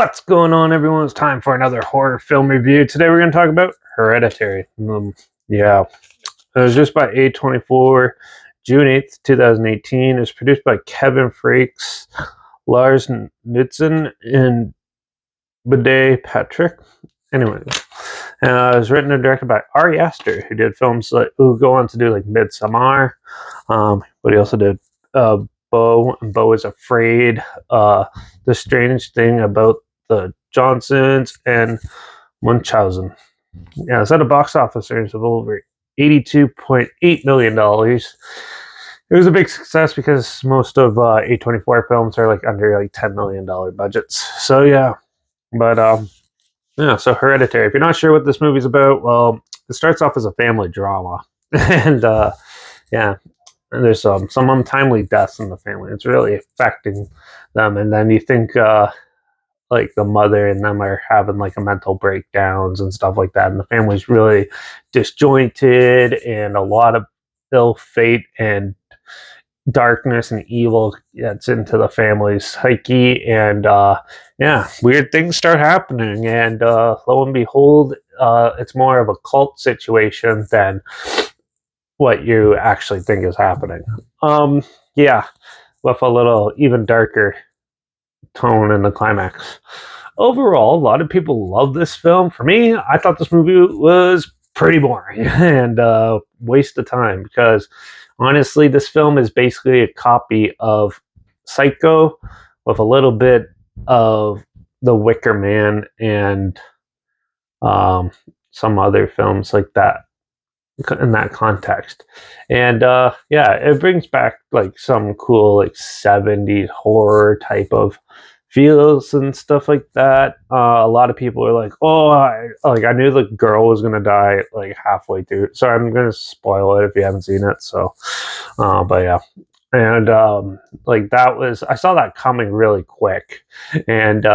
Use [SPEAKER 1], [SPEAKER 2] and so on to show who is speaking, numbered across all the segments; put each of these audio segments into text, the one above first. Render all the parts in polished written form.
[SPEAKER 1] What's going on, everyone? It's time for another horror film review. Today we're going to talk about Hereditary. Yeah, it was just by A24, June 8th, 2018. It was produced by Kevin Frakes, Lars Knudsen, and Bidet Patrick. Anyway, it was written and directed by Ari Aster, who did films who go on to do like Midsommar, but he also did Beau, and Beau is Afraid, The Strange Thing About the Johnsons, and Munchausen. Yeah, it's at a box office earnings of over $82.8 million. It was a big success because most of A24 films are like under like $10 million budgets. So yeah, but yeah, so Hereditary. If you're not sure what this movie's about, well, it starts off as a family drama, and yeah, and there's some untimely deaths in the family. It's really affecting them, and then you think like the mother and them are having like a mental breakdowns and stuff like that, and the family's really disjointed, and a lot of ill fate and darkness and evil gets into the family's psyche, and yeah, weird things start happening, and lo and behold, it's more of a cult situation than what you actually think is happening. Yeah, with a little even darker tone in the climax. Overall, a lot of people love this film. For me, I thought this movie was pretty boring and waste of time because honestly, this film is basically a copy of Psycho with a little bit of The Wicker Man and some other films like that in that context. And yeah, it brings back like some cool like 70s horror type of feels and stuff like that. A lot of people are like, oh, I knew the girl was gonna die like halfway through, so I'm gonna spoil it if you haven't seen it. So but yeah, and like that was, I saw that coming really quick, and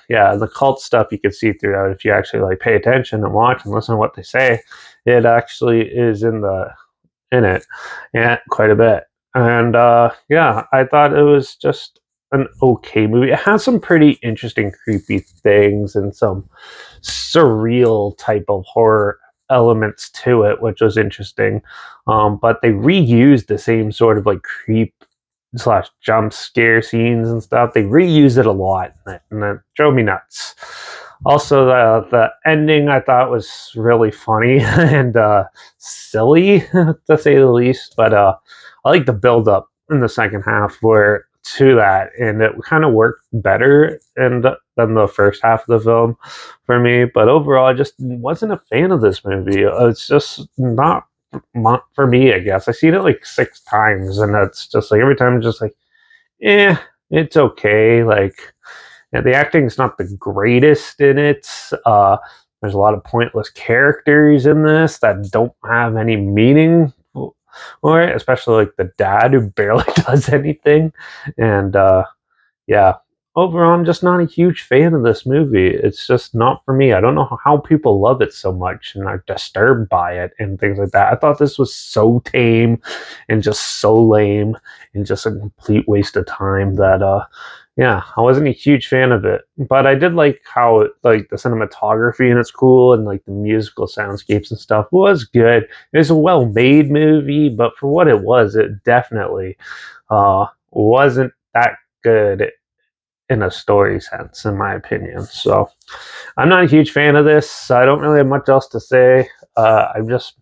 [SPEAKER 1] yeah, the cult stuff you could see throughout if you actually like pay attention and watch and listen to what they say. It actually is in it, and quite a bit. And yeah, I thought it was just an okay movie. It has some pretty interesting creepy things and some surreal type of horror elements to it, which was interesting. But they reused the same sort of like creep slash jump scare scenes and stuff. They reused it a lot, and that drove me nuts. Also, the ending I thought was really funny and silly to say the least. But I like the build up in the second half where to that, and it kind of worked better than the first half of the film for me. But overall, I just wasn't a fan of this movie. It's just not for me, I guess. I've seen it like 6 times, and that's just like every time, just like, eh, it's okay. Like, yeah, the acting's not the greatest in it. There's a lot of pointless characters in this that don't have any meaning for it, especially like the dad who barely does anything. And yeah, overall, I'm just not a huge fan of this movie. It's just not for me. I don't know how people love it so much and are disturbed by it and things like that. I thought this was so tame and just so lame and just a complete waste of time that yeah, I wasn't a huge fan of it. But I did like how like the cinematography and it's cool, and like the musical soundscapes and stuff was good. It was a well-made movie, but for what it was, it definitely wasn't that good in a story sense, in my opinion. So I'm not a huge fan of this. I don't really have much else to say. I'm just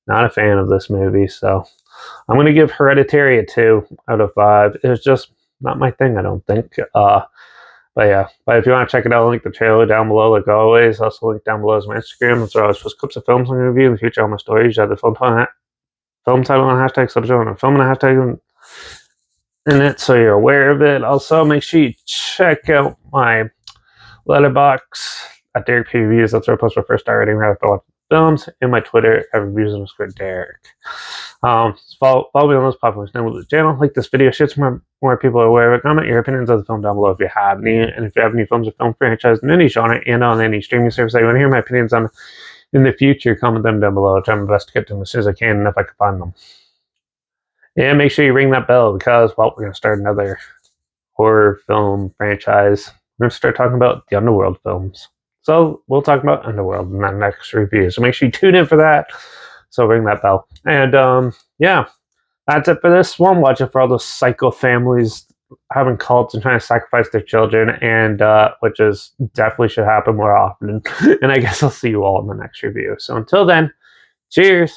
[SPEAKER 1] not a fan of this movie. So I'm going to give Hereditary a 2 out of 5. It was just not my thing, I don't think. But yeah, but if you want to check it out, I'll link the trailer down below, like always. Also, link down below is my Instagram. That's where I always post clips of films I'm going to review in the future. All my stories. You have the film title on hashtag, subject on a film and a hashtag in it, so you're aware of it. Also, make sure you check out my Letterbox at Derek P Reviews. That's where I post my first star rating right after watching films. And my Twitter at reviews_Derek. Follow me on those platforms. Down below the channel. Like this video, share some more people are aware of it. Comment your opinions of the film down below if you have any, and if you have any films or film franchise in any genre and on any streaming service that you want to hear my opinions on in the future, comment them down below. I'll try my best to get to them as soon as I can, and if I can find them. And make sure you ring that bell because, well, we're going to start another horror film franchise we're going to start talking about the Underworld films. So we'll talk about Underworld in that next review. So make sure you tune in for that. So ring that bell. And yeah, that's it for this one. Watch it for all those psycho families having cults and trying to sacrifice their children, and which is definitely should happen more often. And I guess I'll see you all in the next review. So until then, cheers.